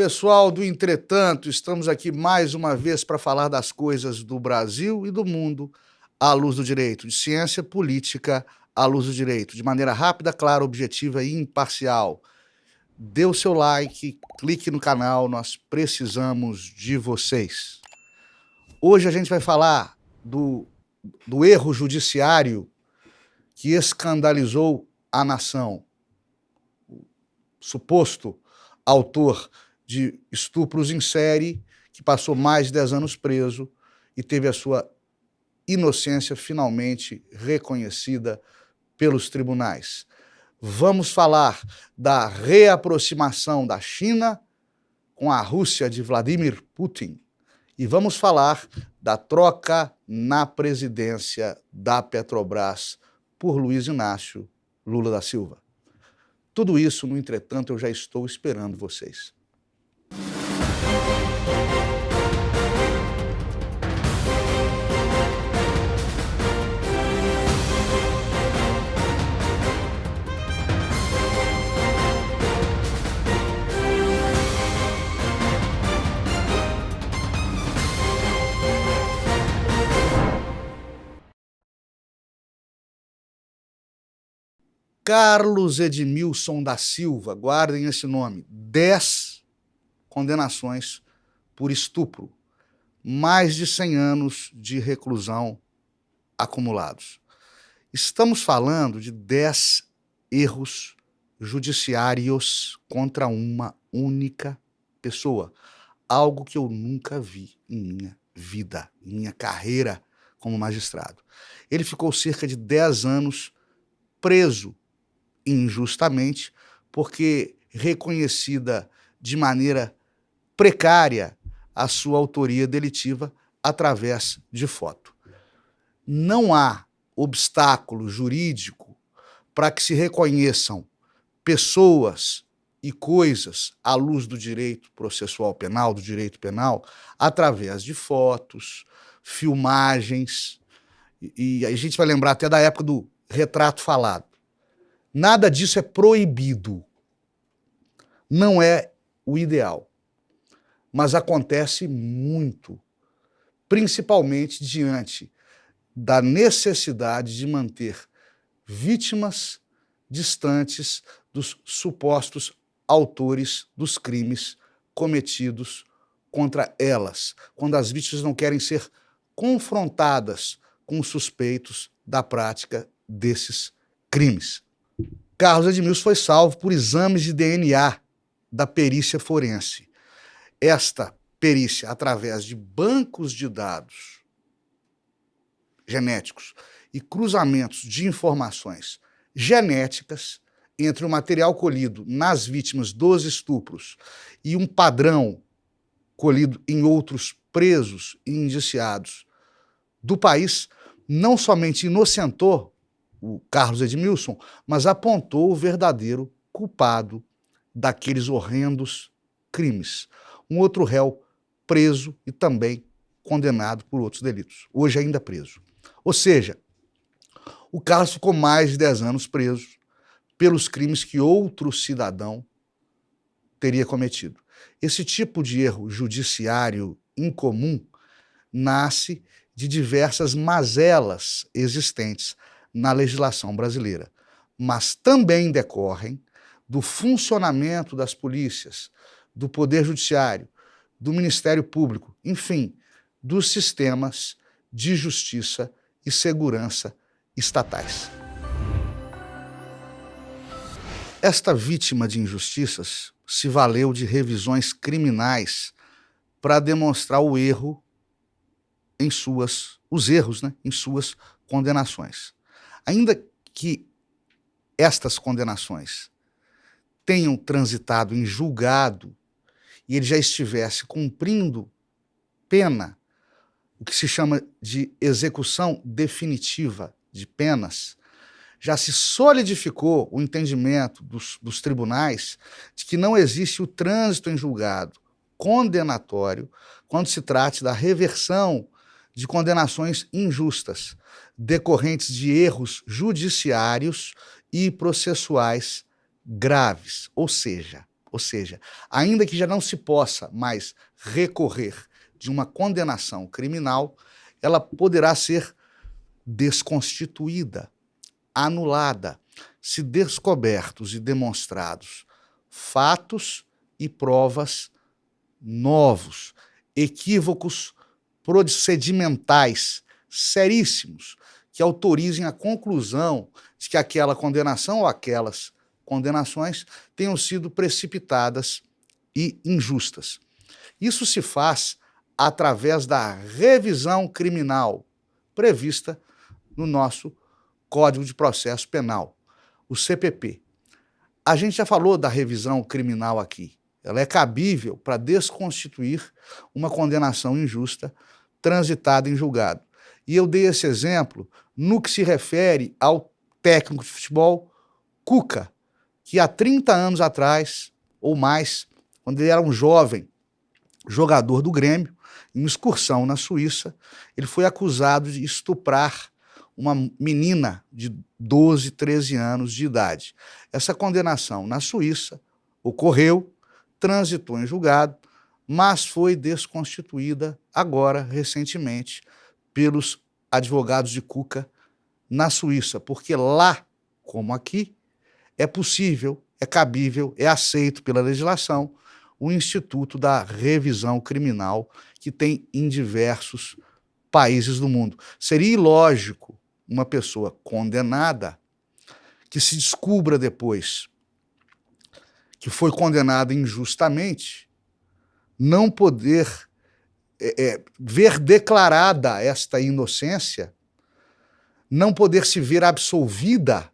pessoal do Entretanto, estamos aqui mais uma vez para falar das coisas do Brasil e do mundo à luz do direito, de ciência política à luz do direito, de maneira rápida, clara, objetiva e imparcial. Dê o seu like, clique no canal, nós precisamos de vocês. Hoje a gente vai falar do erro judiciário que escandalizou a nação. O suposto autor de estupros em série, que passou mais de 10 anos preso e teve a sua inocência finalmente reconhecida pelos tribunais. Vamos falar da reaproximação da China com a Rússia de Vladimir Putin e vamos falar da troca na presidência da Petrobras por Luiz Inácio Lula da Silva. Tudo isso, no entretanto, eu já estou esperando vocês. Carlos Edmilson da Silva, guardem esse nome, 10 condenações por estupro, mais de 100 anos de reclusão acumulados. Estamos falando de 10 erros judiciários contra uma única pessoa, algo que eu nunca vi em minha vida, em minha carreira como magistrado. Ele ficou cerca de 10 anos preso injustamente, porque reconhecida de maneira precária a sua autoria delitiva através de foto. Não há obstáculo jurídico para que se reconheçam pessoas e coisas à luz do direito processual penal, do direito penal, através de fotos, filmagens, e a gente vai lembrar até da época do retrato falado. Nada disso é proibido, não é o ideal, mas acontece muito, principalmente diante da necessidade de manter vítimas distantes dos supostos autores dos crimes cometidos contra elas, quando as vítimas não querem ser confrontadas com os suspeitos da prática desses crimes. Carlos Edmilson foi salvo por exames de DNA da perícia forense. Esta perícia, através de bancos de dados genéticos e cruzamentos de informações genéticas entre o material colhido nas vítimas dos estupros e um padrão colhido em outros presos e indiciados do país, não somente inocentou o Carlos Edmilson, mas apontou o verdadeiro culpado daqueles horrendos crimes. Um outro réu preso e também condenado por outros delitos, hoje ainda preso. Ou seja, o Carlos ficou mais de 10 anos preso pelos crimes que outro cidadão teria cometido. Esse tipo de erro judiciário incomum nasce de diversas mazelas existentes na legislação brasileira, mas também decorrem do funcionamento das polícias, do Poder Judiciário, do Ministério Público, enfim, dos sistemas de justiça e segurança estatais. Esta vítima de injustiças se valeu de revisões criminais para demonstrar o erro em os erros, em suas condenações. Ainda que estas condenações tenham transitado em julgado e ele já estivesse cumprindo pena, o que se chama de execução definitiva de penas, já se solidificou o entendimento dos tribunais de que não existe o trânsito em julgado condenatório quando se trate da reversão de condenações injustas, decorrentes de erros judiciários e processuais graves. Ou seja, Ou seja, ainda que já não se possa mais recorrer de uma condenação criminal, ela poderá ser desconstituída, anulada, se descobertos e demonstrados fatos e provas novos, equívocos procedimentais seríssimos que autorizem a conclusão de que aquela condenação ou aquelas condenações tenham sido precipitadas e injustas. Isso se faz através da revisão criminal prevista no nosso Código de Processo Penal, o CPP. A gente já falou da revisão criminal aqui. Ela é cabível para desconstituir uma condenação injusta transitada em julgado. E eu dei esse exemplo no que se refere ao técnico de futebol Cuca, que há 30 anos atrás, ou mais, quando ele era um jovem jogador do Grêmio, em uma excursão na Suíça, ele foi acusado de estuprar uma menina de 12, 13 anos de idade. Essa condenação na Suíça ocorreu, transitou em julgado, mas foi desconstituída agora, recentemente, pelos advogados de Cuca na Suíça, porque lá, como aqui, é possível, é cabível, é aceito pela legislação o Instituto da Revisão Criminal que tem em diversos países do mundo. Seria ilógico uma pessoa condenada que se descubra depois que foi condenada injustamente não poder ver declarada esta inocência, não poder se ver absolvida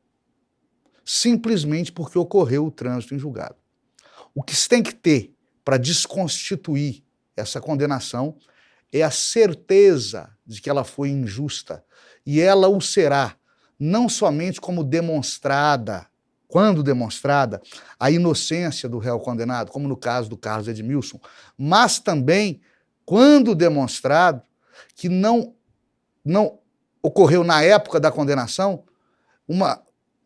simplesmente porque ocorreu o trânsito em julgado. O que se tem que ter para desconstituir essa condenação é a certeza de que ela foi injusta, e ela o será, não somente como demonstrada, quando demonstrada, a inocência do réu condenado, como no caso do Carlos Edmilson, mas também quando demonstrado que não ocorreu na época da condenação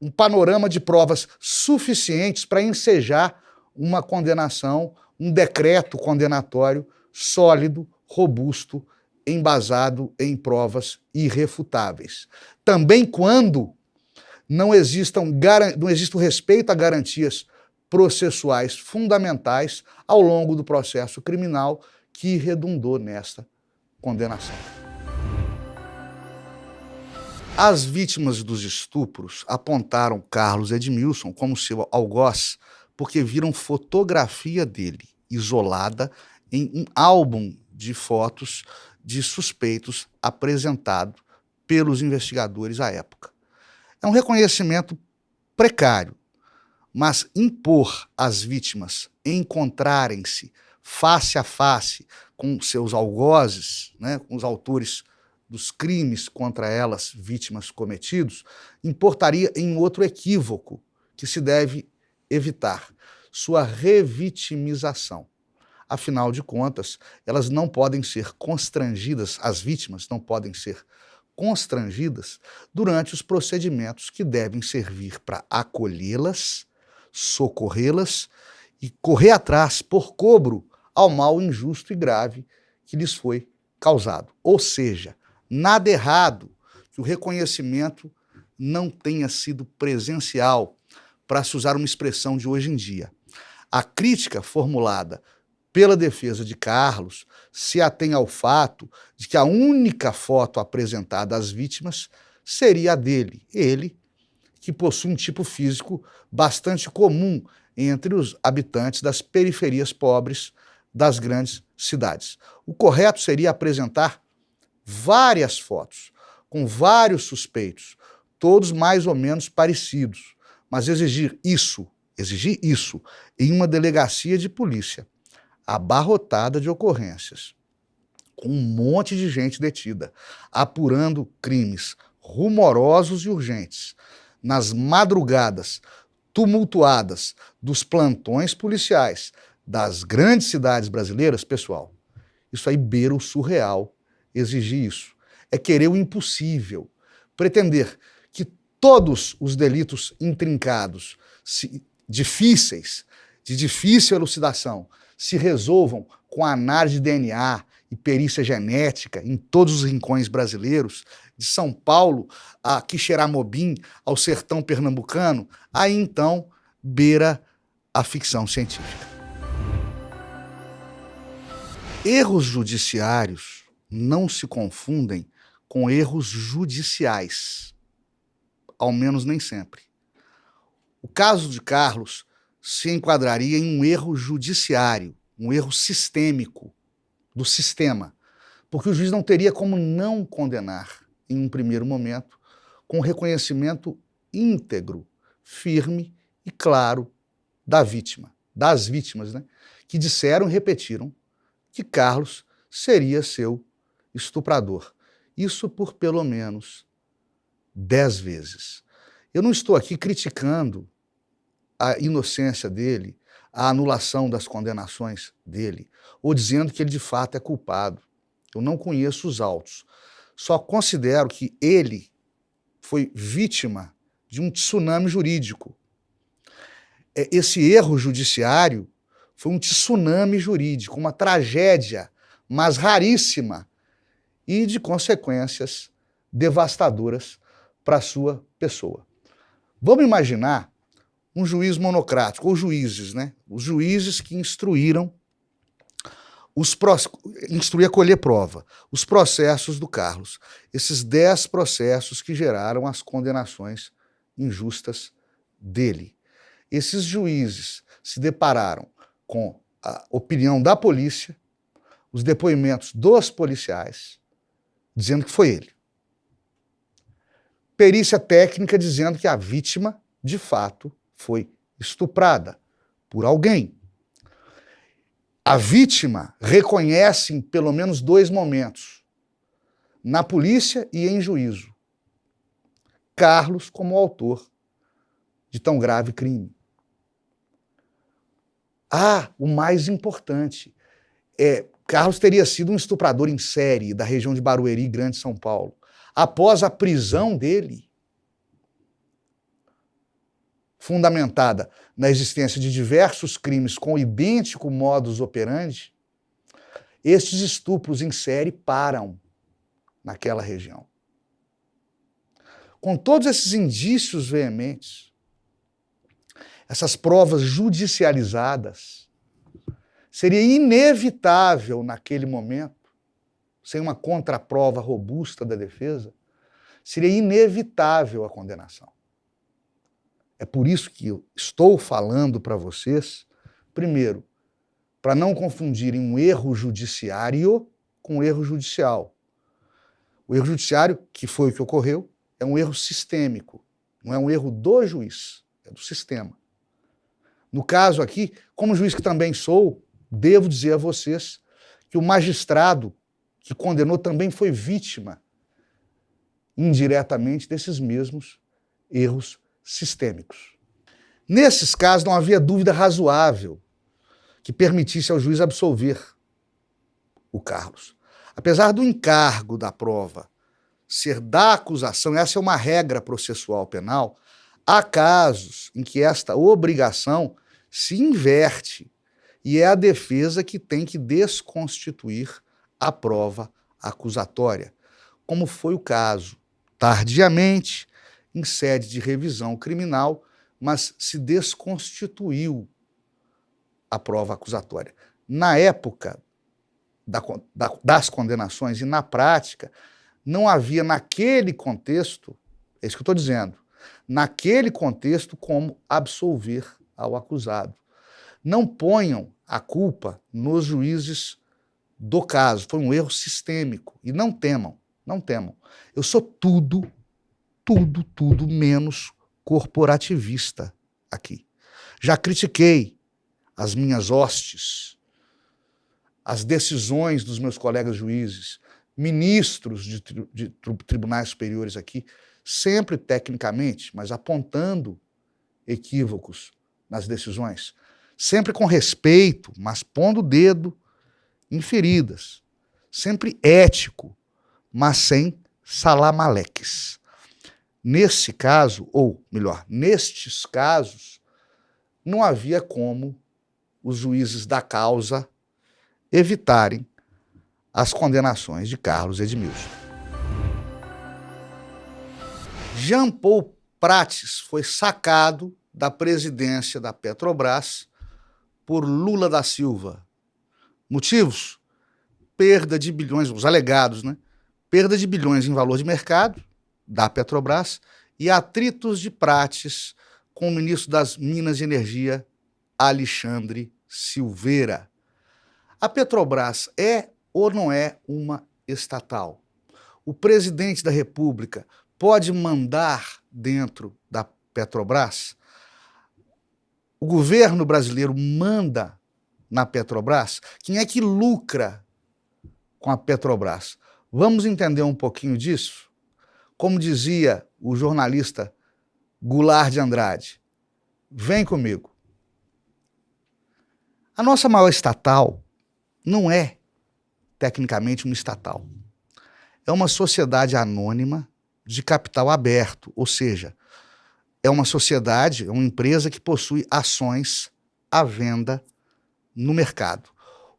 um panorama de provas suficientes para ensejar uma condenação, um decreto condenatório sólido, robusto, embasado em provas irrefutáveis. Também quando não existe o respeito a garantias processuais fundamentais ao longo do processo criminal que redundou nesta condenação. As vítimas dos estupros apontaram Carlos Edmilson como seu algoz porque viram fotografia dele isolada em um álbum de fotos de suspeitos apresentado pelos investigadores à época. É um reconhecimento precário, mas impor às vítimas encontrarem-se face a face com seus algozes, né, com os autores dos crimes contra elas, vítimas cometidos, importaria em outro equívoco que se deve evitar: sua revitimização. Afinal de contas, elas não podem ser constrangidas, as vítimas não podem ser constrangidas durante os procedimentos que devem servir para acolhê-las, socorrê-las e correr atrás por cobro ao mal injusto e grave que lhes foi causado. Ou seja, nada errado que o reconhecimento não tenha sido presencial, para se usar uma expressão de hoje em dia. A crítica formulada pela defesa de Carlos se atém ao fato de que a única foto apresentada às vítimas seria a dele, ele, que possui um tipo físico bastante comum entre os habitantes das periferias pobres das grandes cidades. O correto seria apresentar várias fotos, com vários suspeitos, todos mais ou menos parecidos, mas exigir isso em uma delegacia de polícia abarrotada de ocorrências, com um monte de gente detida, apurando crimes rumorosos e urgentes, nas madrugadas tumultuadas dos plantões policiais das grandes cidades brasileiras, pessoal, isso aí beira o surreal, exigir isso. É querer o impossível, pretender que todos os delitos intrincados, difíceis de difícil elucidação se resolvam com a análise de DNA e perícia genética em todos os rincões brasileiros, de São Paulo a Quixeramobim, ao sertão pernambucano, aí então beira a ficção científica. Erros judiciários não se confundem com erros judiciais, ao menos nem sempre. O caso de Carlos se enquadraria em um erro judiciário, um erro sistêmico do sistema, porque o juiz não teria como não condenar, em um primeiro momento, com reconhecimento íntegro, firme e claro da vítima, das vítimas, né, que disseram e repetiram que Carlos seria seu estuprador. Isso por pelo menos 10 vezes. Eu não estou aqui criticando a inocência dele, a anulação das condenações dele, ou dizendo que ele de fato é culpado. Eu não conheço os autos. Só considero que ele foi vítima de um tsunami jurídico. Esse erro judiciário foi um tsunami jurídico, uma tragédia, mas raríssima, e de consequências devastadoras para a sua pessoa. Vamos imaginar um juiz monocrático, ou juízes, né? Os juízes que instruíram a colher prova, os processos do Carlos, esses 10 processos que geraram as condenações injustas dele. Esses juízes se depararam com a opinião da polícia, os depoimentos dos policiais, dizendo que foi ele. Perícia técnica dizendo que a vítima, de fato, foi estuprada por alguém. A vítima reconhece em pelo menos 2 momentos, na polícia e em juízo, Carlos como autor de tão grave crime. O mais importante, Carlos teria sido um estuprador em série da região de Barueri, Grande São Paulo. Após a prisão dele, fundamentada na existência de diversos crimes com idêntico modus operandi, estes estupros em série param naquela região. Com todos esses indícios veementes, essas provas judicializadas, seria inevitável naquele momento, sem uma contraprova robusta da defesa, seria inevitável a condenação. É por isso que eu estou falando para vocês, primeiro, para não confundirem um erro judiciário com um erro judicial. O erro judiciário, que foi o que ocorreu, é um erro sistêmico, não é um erro do juiz, é do sistema. No caso aqui, como juiz que também sou, devo dizer a vocês que o magistrado que condenou também foi vítima, indiretamente, desses mesmos erros sistêmicos. Nesses casos, não havia dúvida razoável que permitisse ao juiz absolver o Carlos. Apesar do encargo da prova ser da acusação, essa é uma regra processual penal, há casos em que esta obrigação se inverte e é a defesa que tem que desconstituir a prova acusatória, como foi o caso, tardiamente, em sede de revisão criminal, mas se desconstituiu a prova acusatória. Na época das condenações e na prática, não havia naquele contexto, é isso que eu estou dizendo, naquele contexto como absolver ao acusado. Não ponham a culpa nos juízes do caso, foi um erro sistêmico, e não temam, não temam. Eu sou tudo menos corporativista aqui. Já critiquei as minhas hostes, as decisões dos meus colegas juízes, ministros de tribunais superiores aqui, sempre tecnicamente, mas apontando equívocos nas decisões, sempre com respeito, mas pondo o dedo em feridas, sempre ético, mas sem salamaleques. Nesse caso, ou melhor, nestes casos, não havia como os juízes da causa evitarem as condenações de Carlos Edmilson. Jean Paul Prates foi sacado da presidência da Petrobras por Lula da Silva. Motivos? Perda de bilhões, os alegados, né? Perda de bilhões em valor de mercado da Petrobras e atritos de Prates com o ministro das Minas e Energia, Alexandre Silveira. A Petrobras é ou não é uma estatal? O presidente da República pode mandar dentro da Petrobras? O governo brasileiro manda na Petrobras? Quem é que lucra com a Petrobras? Vamos entender um pouquinho disso? Como dizia o jornalista Goulart de Andrade, vem comigo. A nossa maior estatal não é, tecnicamente, uma estatal. É uma sociedade anônima de capital aberto, ou seja, é uma sociedade, é uma empresa que possui ações à venda no mercado.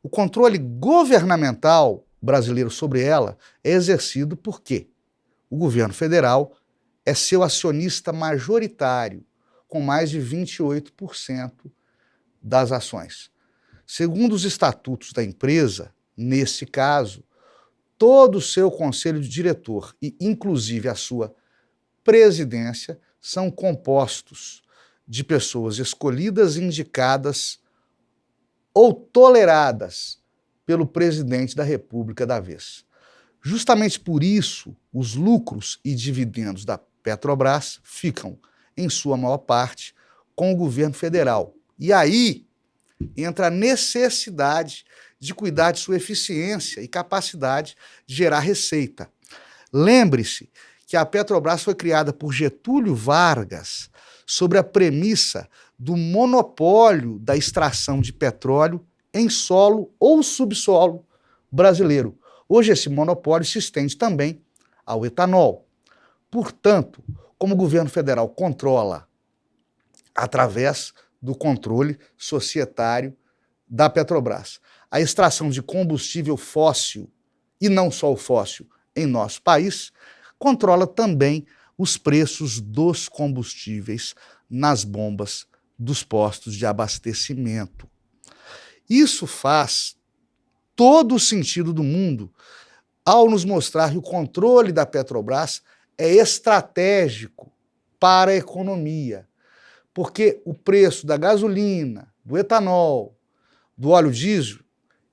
O controle governamental brasileiro sobre ela é exercido por quê? O governo federal é seu acionista majoritário, com mais de 28% das ações. Segundo os estatutos da empresa, nesse caso, todo o seu conselho de diretor e, inclusive, a sua presidência são compostos de pessoas escolhidas, indicadas ou toleradas pelo presidente da República da vez. Justamente por isso, os lucros e dividendos da Petrobras ficam, em sua maior parte, com o governo federal. E aí entra a necessidade de cuidar de sua eficiência e capacidade de gerar receita. Lembre-se que a Petrobras foi criada por Getúlio Vargas sobre a premissa do monopólio da extração de petróleo em solo ou subsolo brasileiro. Hoje esse monopólio se estende também ao etanol. Portanto, como o governo federal controla através do controle societário da Petrobras a extração de combustível fóssil, e não só o fóssil, em nosso país, controla também os preços dos combustíveis nas bombas dos postos de abastecimento. Isso faz todo o sentido do mundo ao nos mostrar que o controle da Petrobras é estratégico para a economia, porque o preço da gasolina, do etanol, do óleo diesel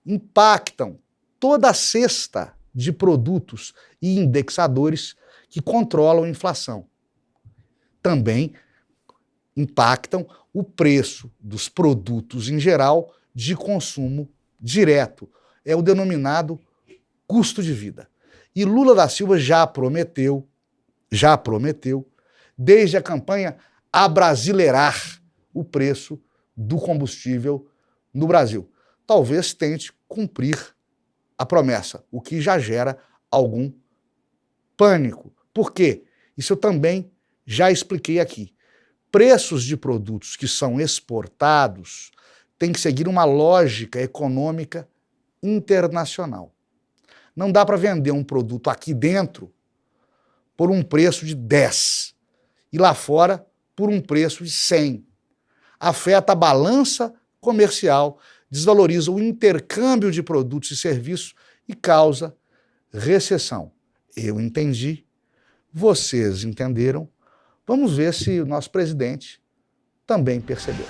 impactam toda a cesta de produtos e indexadores que controlam a inflação. Também impactam o preço dos produtos em geral de consumo direto. É o denominado custo de vida. E Lula da Silva já prometeu, desde a campanha, abrasileirar o preço do combustível no Brasil. Talvez tente cumprir a promessa, o que já gera algum pânico. Por quê? Isso eu também já expliquei aqui. Preços de produtos que são exportados têm que seguir uma lógica econômica internacional. Não dá para vender um produto aqui dentro por um preço de 10 e lá fora por um preço de 100. Afeta a balança comercial, desvaloriza o intercâmbio de produtos e serviços e causa recessão. Eu entendi, vocês entenderam. Vamos ver se o nosso presidente também percebeu.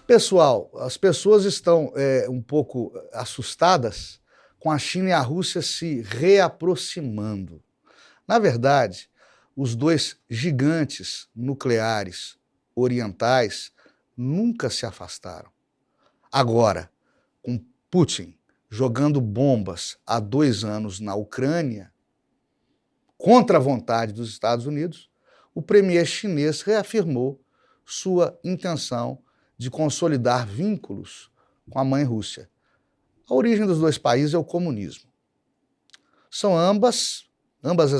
Pessoal, as pessoas estão um pouco assustadas com a China e a Rússia se reaproximando. Na verdade, os dois gigantes nucleares orientais nunca se afastaram. Agora, com Putin jogando bombas há 2 anos na Ucrânia, contra a vontade dos Estados Unidos, o premier chinês reafirmou sua intenção de consolidar vínculos com a mãe Rússia. A origem dos dois países é o comunismo. São ambas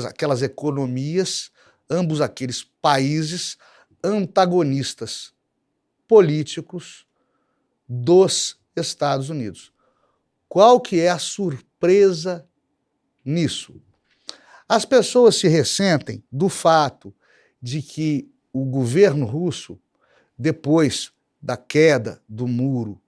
aquelas economias, ambos aqueles países antagonistas políticos dos Estados Unidos. Qual que é a surpresa nisso? As pessoas se ressentem do fato de que o governo russo, depois da queda do muro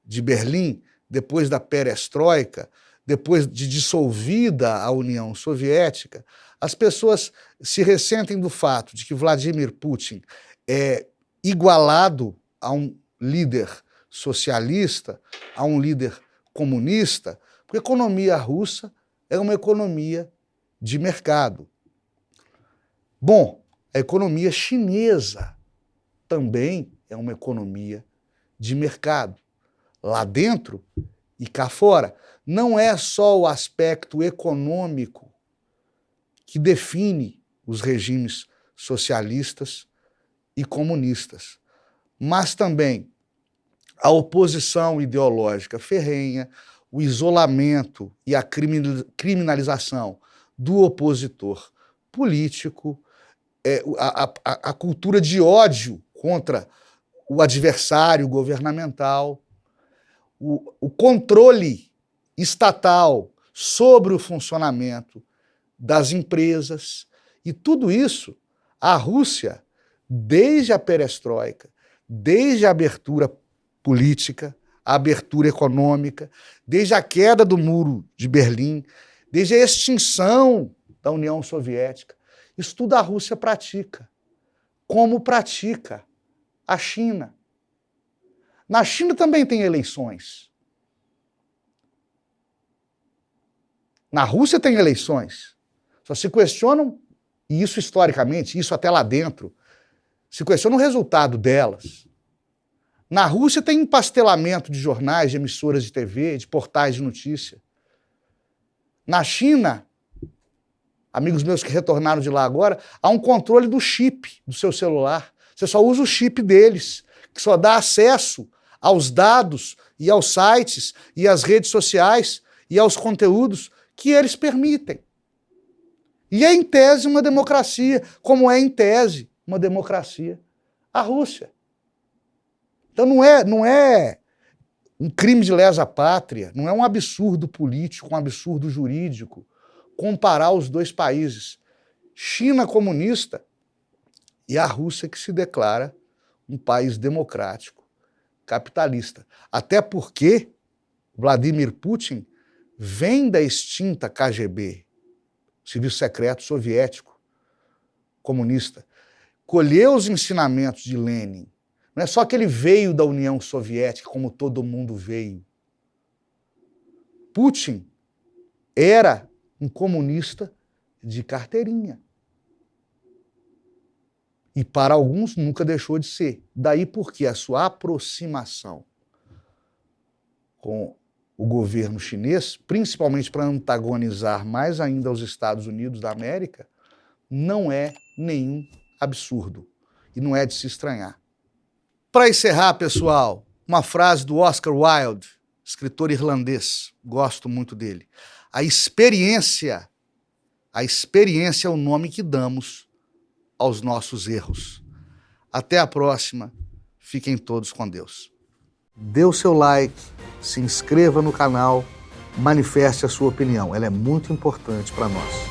de Berlim, depois da perestroika, depois de dissolvida a União Soviética, as pessoas se ressentem do fato de que Vladimir Putin é igualado a um líder socialista, a um líder comunista, porque a economia russa é uma economia de mercado. Bom, a economia chinesa também é uma economia de mercado, lá dentro e cá fora. Não é só o aspecto econômico que define os regimes socialistas e comunistas, mas também a oposição ideológica ferrenha, o isolamento e a criminalização do opositor político, a cultura de ódio contra o adversário governamental, o controle estatal sobre o funcionamento das empresas, e tudo isso, a Rússia, desde a perestroika, desde a abertura política, a abertura econômica, desde a queda do Muro de Berlim, desde a extinção da União Soviética, isso tudo a Rússia pratica, como pratica a China. Na China também tem eleições. Na Rússia tem eleições. Só se questionam, e isso historicamente, isso até lá dentro, se questiona o resultado delas. Na Rússia tem empastelamento de jornais, de emissoras de TV, de portais de notícia. Na China, amigos meus que retornaram de lá agora, há um controle do chip do seu celular. Você só usa o chip deles, que só dá acesso aos dados e aos sites e às redes sociais e aos conteúdos que eles permitem. E é em tese uma democracia, como é em tese uma democracia a Rússia. Então não é um crime de lesa pátria, não é um absurdo político, um absurdo jurídico comparar os dois países, China comunista e a Rússia que se declara um país democrático, capitalista. Até porque Vladimir Putin vem da extinta KGB, Serviço Secreto Soviético Comunista, colheu os ensinamentos de Lenin. Não é só que ele veio da União Soviética, como todo mundo veio. Putin era um comunista de carteirinha. E para alguns nunca deixou de ser. Daí porque a sua aproximação com o governo chinês, principalmente para antagonizar mais ainda os Estados Unidos da América, não é nenhum absurdo. E não é de se estranhar. Para encerrar, pessoal, uma frase do Oscar Wilde, escritor irlandês, gosto muito dele. A experiência é o nome que damos aos nossos erros. Até a próxima, fiquem todos com Deus. Dê o seu like, se inscreva no canal, manifeste a sua opinião, ela é muito importante para nós.